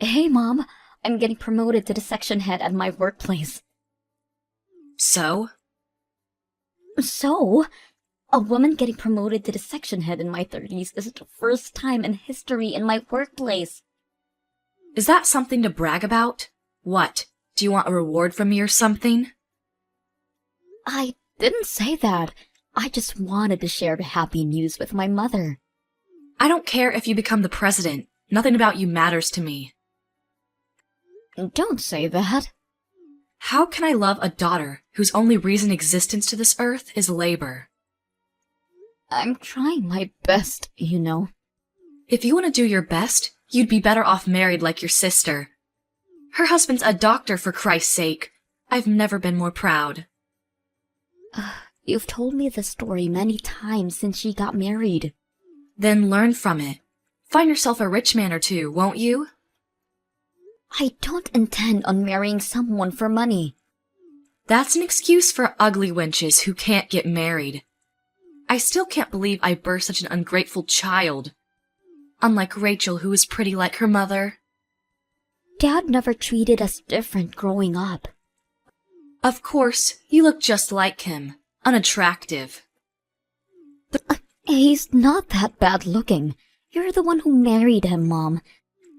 Hey, Mom. I'm getting promoted to the section head at my workplace. So? So, a woman getting promoted to the section head in my 30s is the first time in history in my workplace. Is that something to brag about? What? Do you want a reward from me or something? I didn't say that. I just wanted to share the happy news with my mother. I don't care if you become the president. Nothing about you matters to me. Don't say that. How can I love a daughter whose only reason existence to this earth is labor? I'm trying my best, you know. If you want to do your best, you'd be better off married like your sister. Her husband's a doctor, for Christ's sake. I've never been more proud. You've told me this story many times since she got married. Then learn from it. Find yourself a rich man or two, won't you? I don't intend on marrying someone for money. That's an excuse for ugly wenches who can't get married. I still can't believe I birthed such an ungrateful child. Unlike Rachel, who is pretty like her mother. Dad never treated us different growing up. Of course, you look just like him. Unattractive. He's not that bad looking. You're the one who married him, Mom.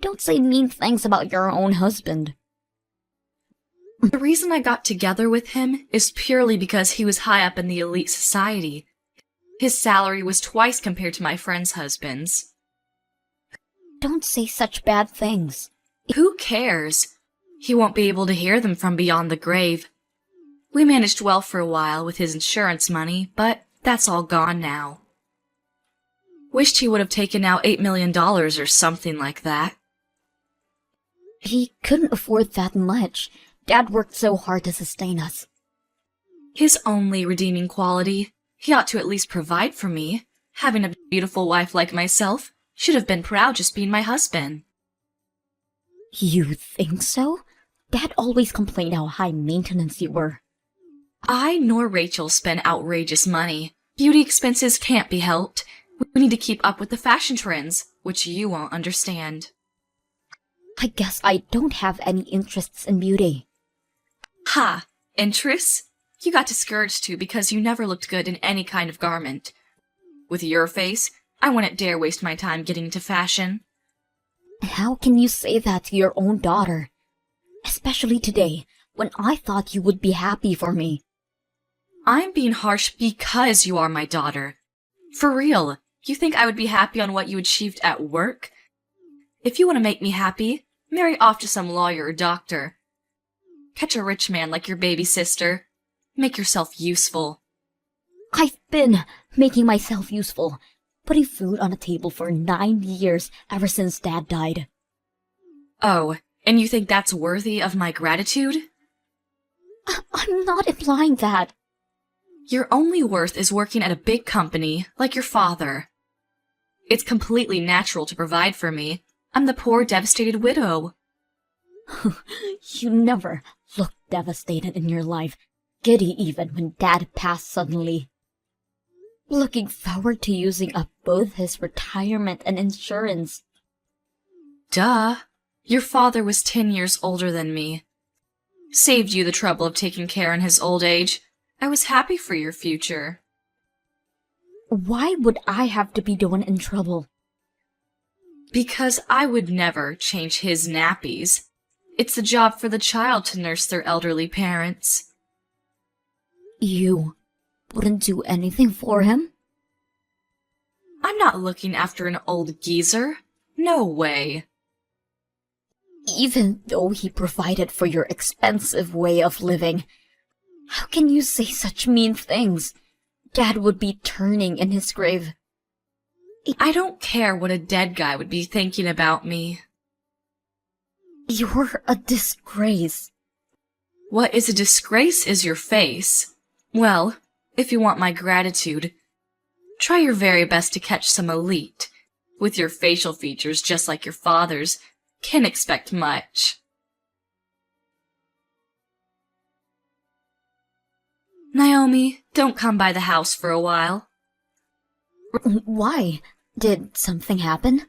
Don't say mean things about your own husband. The reason I got together with him is purely because he was high up in the elite society. His salary was twice compared to my friends' husbands. Don't say such bad things. Who cares? He won't be able to hear them from beyond the grave. We managed well for a while with his insurance money, but that's all gone now. Wished he would have taken out $8 million or something like that. He couldn't afford that much. Dad worked so hard to sustain us. His only redeeming quality, he ought to at least provide for me. Having a beautiful wife like myself, should have been proud just being my husband. You think so? Dad always complained how high maintenance you were. I nor Rachel spend outrageous money. Beauty expenses can't be helped. We need to keep up with the fashion trends, which you won't understand. I guess I don't have any interests in beauty. Ha! Interests? You got discouraged too because you never looked good in any kind of garment. With your face, I wouldn't dare waste my time getting into fashion. How can you say that to your own daughter? Especially today, when I thought you would be happy for me. I'm being harsh because you are my daughter. For real, you think I would be happy on what you achieved at work? If you want to make me happy, marry off to some lawyer or doctor. Catch a rich man like your baby sister. Make yourself useful. I've been making myself useful, putting food on the table for 9 years ever since Dad died. Oh, and you think that's worthy of my gratitude? I'm not implying that. Your only worth is working at a big company, like your father. It's completely natural to provide for me. I'm the poor, devastated widow. You never looked devastated in your life, giddy even when Dad passed suddenly. Looking forward to using up both his retirement and insurance. Duh. Your father was 10 years older than me. Saved you the trouble of taking care in his old age. I was happy for your future. Why would I have to be the one in trouble? Because I would never change his nappies. It's a job for the child to nurse their elderly parents. You wouldn't do anything for him? I'm not looking after an old geezer. No way. Even though he provided for your expensive way of living, how can you say such mean things? Dad would be turning in his grave. I don't care what a dead guy would be thinking about me. You're a disgrace. What is a disgrace is your face. Well, if you want my gratitude, try your very best to catch some elite. With your facial features just like your father's, can't expect much. Naomi, don't come by the house for a while. Why? Did something happen?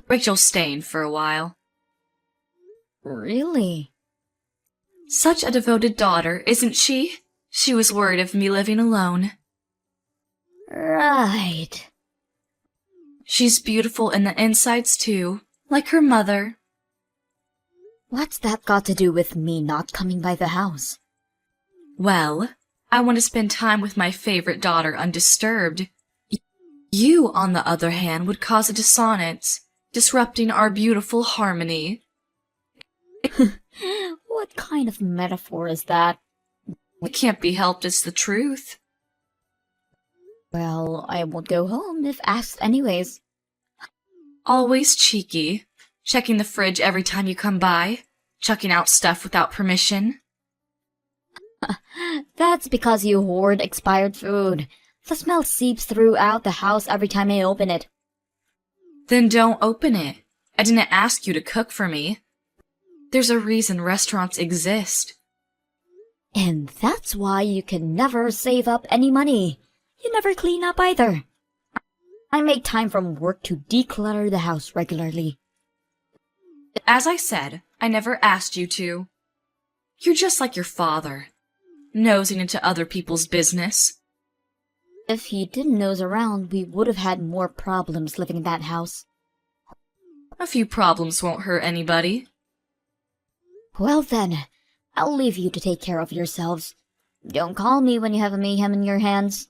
Rachel's staying for a while. Really? Such a devoted daughter, isn't she? She was worried of me living alone. Right. She's beautiful in the insides too, like her mother. What's that got to do with me not coming by the house? Well, I want to spend time with my favorite daughter undisturbed. You, on the other hand, would cause a dissonance, disrupting our beautiful harmony. What kind of metaphor is that? It can't be helped, it's the truth. Well, I won't go home if asked anyways. Always cheeky, checking the fridge every time you come by, chucking out stuff without permission. That's because you hoard expired food. The smell seeps throughout the house every time I open it. Then don't open it. I didn't ask you to cook for me. There's a reason restaurants exist. And that's why you can never save up any money. You never clean up either. I make time from work to declutter the house regularly. As I said, I never asked you to. You're just like your father, nosing into other people's business. If he didn't nose around, we would have had more problems living in that house. A few problems won't hurt anybody. Well then, I'll leave you to take care of yourselves. Don't call me when you have a mayhem in your hands.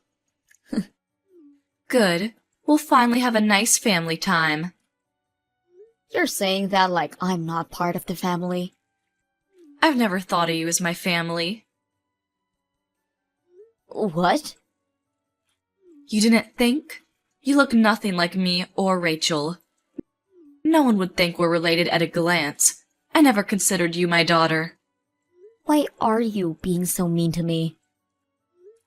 Good. We'll finally have a nice family time. You're saying that like I'm not part of the family. I've never thought of you as my family. What? You didn't think? You look nothing like me or Rachel. No one would think we're related at a glance. I never considered you my daughter. Why are you being so mean to me?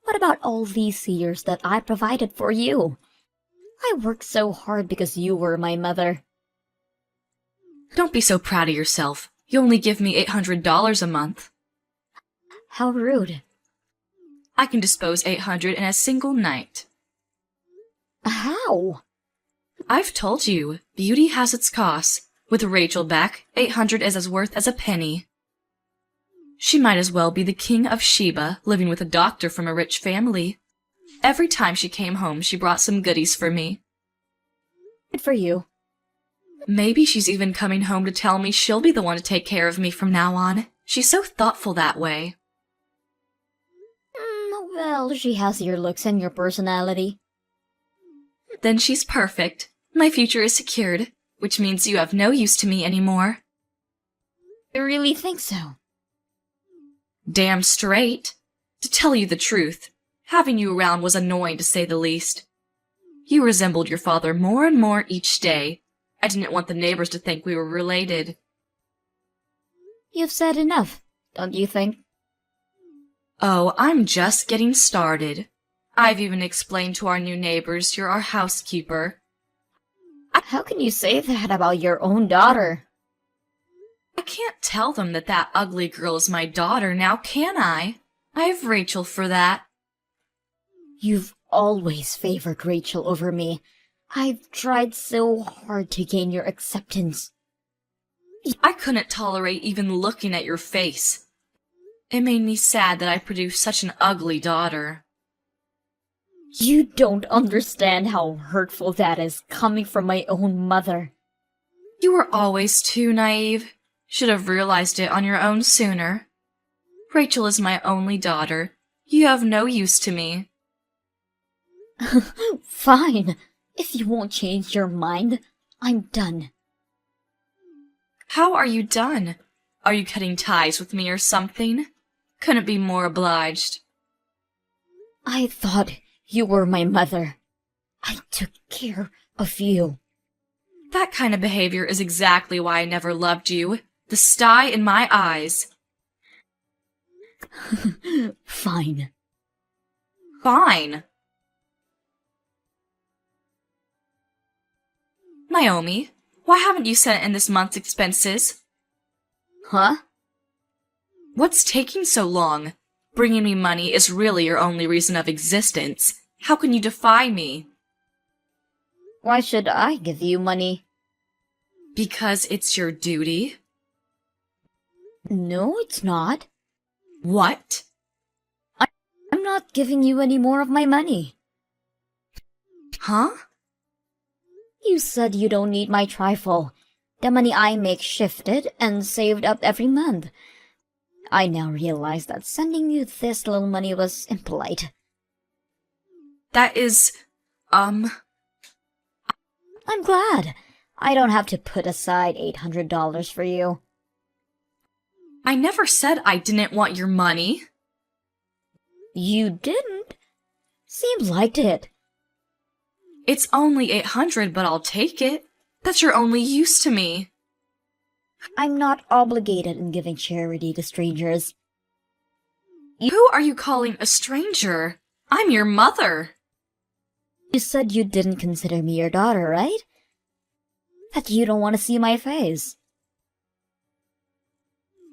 What about all these years that I provided for you? I worked so hard because you were my mother. Don't be so proud of yourself. You only give me $800 a month. How rude. I can dispose $800 in a single night. How? I've told you, beauty has its costs. With Rachel back, $800 is as worth as a penny. She might as well be the king of Sheba, living with a doctor from a rich family. Every time she came home, she brought some goodies for me. Good for you. Maybe she's even coming home to tell me she'll be the one to take care of me from now on. She's so thoughtful that way. Well, she has your looks and your personality. Then she's perfect. My future is secured, which means you have no use to me anymore. You really think so? Damn straight. To tell you the truth, having you around was annoying to say the least. You resembled your father more and more each day. I didn't want the neighbors to think we were related. You've said enough, don't you think? Oh, I'm just getting started. I've even explained to our new neighbors you're our housekeeper. How can you say that about your own daughter? I can't tell them that that ugly girl is my daughter now, can I? I have Rachel for that. You've always favored Rachel over me. I've tried so hard to gain your acceptance. I couldn't tolerate even looking at your face. It made me sad that I produced such an ugly daughter. You don't understand how hurtful that is coming from my own mother. You were always too naive. Should have realized it on your own sooner. Rachel is my only daughter. You have no use to me. Fine. If you won't change your mind, I'm done. How are you done? Are you cutting ties with me or something? Couldn't be more obliged. I thought you were my mother. I took care of you. That kind of behavior is exactly why I never loved you. The sty in my eyes. Fine. Fine. Naomi, why haven't you sent in this month's expenses? Huh? What's taking so long? Bringing me money is really your only reason of existence. How can you defy me? Why should I give you money? Because it's your duty? No, it's not. What? I'm not giving you any more of my money. Huh? You said you don't need my trifle. The money I make shifted and saved up every month. I now realize that sending you this little money was impolite. That is, I'm glad. I don't have to put aside $800 for you. I never said I didn't want your money. You didn't? Seems like it. It's only $800, but I'll take it. That's your only use to me. I'm not obligated in giving charity to strangers. Who are you calling a stranger? I'm your mother. You said you didn't consider me your daughter, right? That you don't want to see my face.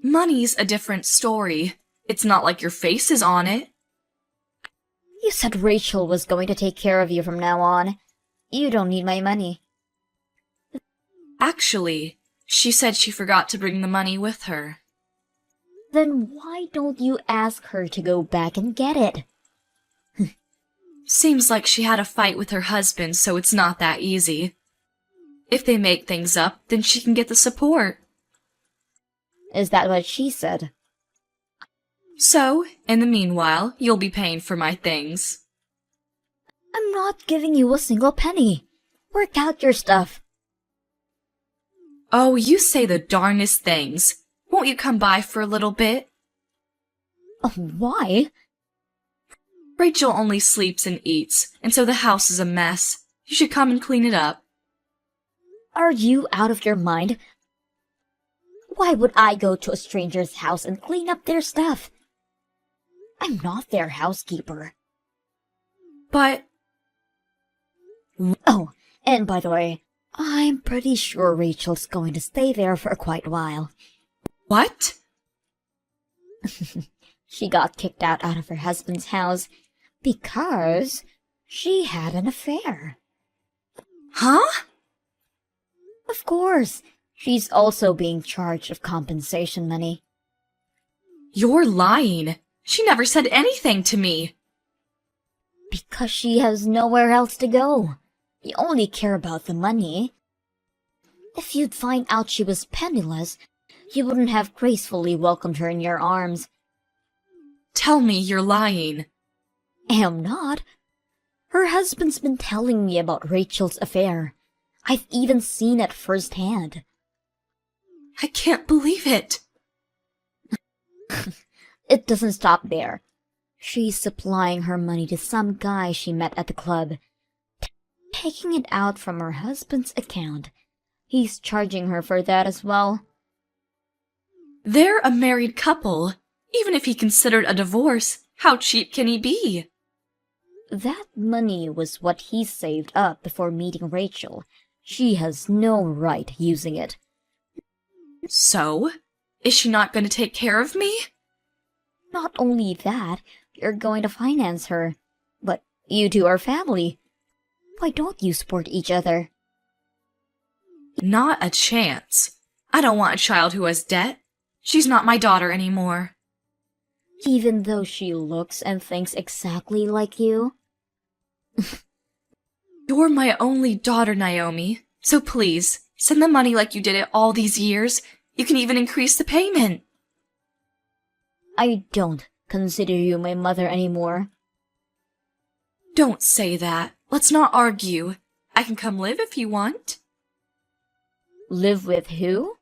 Money's a different story. It's not like your face is on it. You said Rachel was going to take care of you from now on. You don't need my money. Actually, she said she forgot to bring the money with her. Then why don't you ask her to go back and get it? Seems like she had a fight with her husband, so it's not that easy. If they make things up, then she can get the support. Is that what she said? So, in the meanwhile, you'll be paying for my things. I'm not giving you a single penny. Work out your stuff. Oh, you say the darnest things. Won't you come by for a little bit? Oh, why? Rachel only sleeps and eats, and so the house is a mess. You should come and clean it up. Are you out of your mind? Why would I go to a stranger's house and clean up their stuff? I'm not their housekeeper. But... Oh, and by the way, I'm pretty sure Rachel's going to stay there for quite a while. What? She got kicked out of her husband's house because she had an affair. Huh? Of course, she's also being charged of compensation money. You're lying. She never said anything to me. Because she has nowhere else to go. You only care about the money. If you'd find out she was penniless, you wouldn't have gracefully welcomed her in your arms. Tell me you're lying. Am not. Her husband's been telling me about Rachel's affair. I've even seen it firsthand. I can't believe it. It doesn't stop there. She's supplying her money to some guy she met at the club, taking it out from her husband's account. He's charging her for that as well. They're a married couple. Even if he considered a divorce, how cheap can he be? That money was what he saved up before meeting Rachel. She has no right using it. So? Is she not going to take care of me? Not only that, you're going to finance her. But you two are family. Why don't you support each other? Not a chance. I don't want a child who has debt. She's not my daughter anymore. Even though she looks and thinks exactly like you? You're my only daughter, Naomi. So please, send the money like you did it all these years. You can even increase the payment. I don't consider you my mother anymore. Don't say that. Let's not argue. I can come live if you want. Live with who?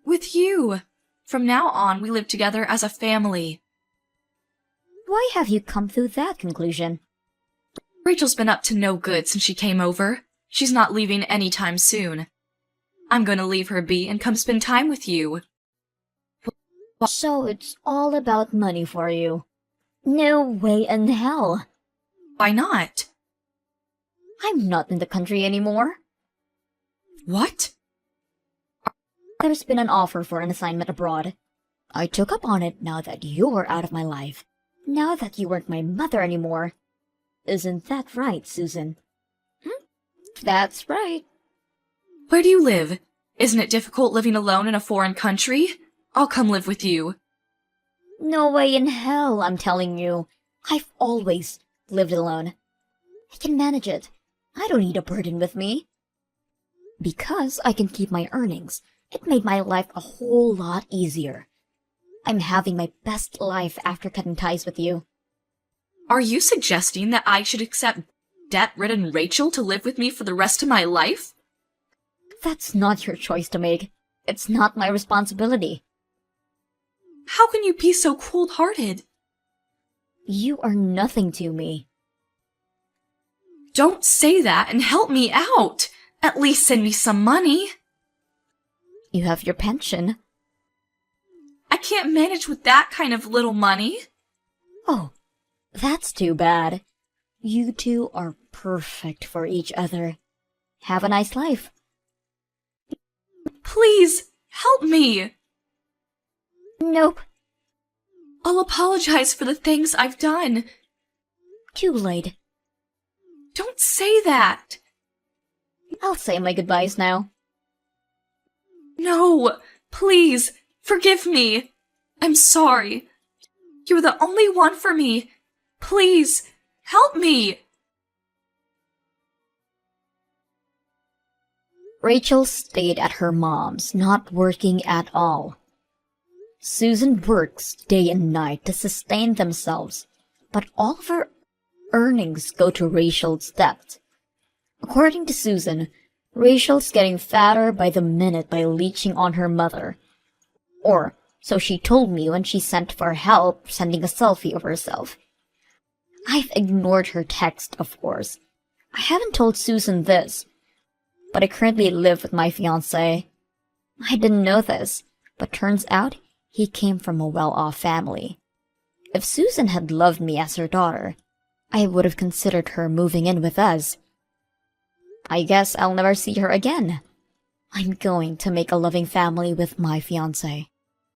With you. From now on, we live together as a family. Why have you come to that conclusion? Rachel's been up to no good since she came over. She's not leaving anytime soon. I'm going to leave her be and come spend time with you. So it's all about money for you. No way in hell. Why not? I'm not in the country anymore. What? There's been an offer for an assignment abroad. I took up on it now that you're out of my life. Now that you weren't my mother anymore. Isn't that right, Susan? That's right. Where do you live? Isn't it difficult living alone in a foreign country? I'll come live with you. No way in hell, I'm telling you. I've always lived alone. I can manage it. I don't need a burden with me. Because I can keep my earnings, it made my life a whole lot easier. I'm having my best life after cutting ties with you. Are you suggesting that I should accept debt-ridden Rachel to live with me for the rest of my life? That's not your choice to make. It's not my responsibility. How can you be so cold-hearted? You are nothing to me. Don't say that and help me out. At least send me some money. You have your pension. I can't manage with that kind of little money. Oh, that's too bad. You two are perfect for each other. Have a nice life. Please, help me. Nope. I'll apologize for the things I've done. Too late. Don't say that. I'll say my goodbyes now. No, please, forgive me. I'm sorry. You're the only one for me. Please, help me. Rachel stayed at her mom's, not working at all. Susan works day and night to sustain themselves, but all of her earnings go to Rachel's debt. According to Susan, Rachel's getting fatter by the minute by leeching on her mother. Or, so she told me when she sent for help, sending a selfie of herself. I've ignored her text, of course. I haven't told Susan this, but I currently live with my fiancé. I didn't know this, but turns out he came from a well-off family. If Susan had loved me as her daughter, I would have considered her moving in with us. I guess I'll never see her again. I'm going to make a loving family with my fiancé.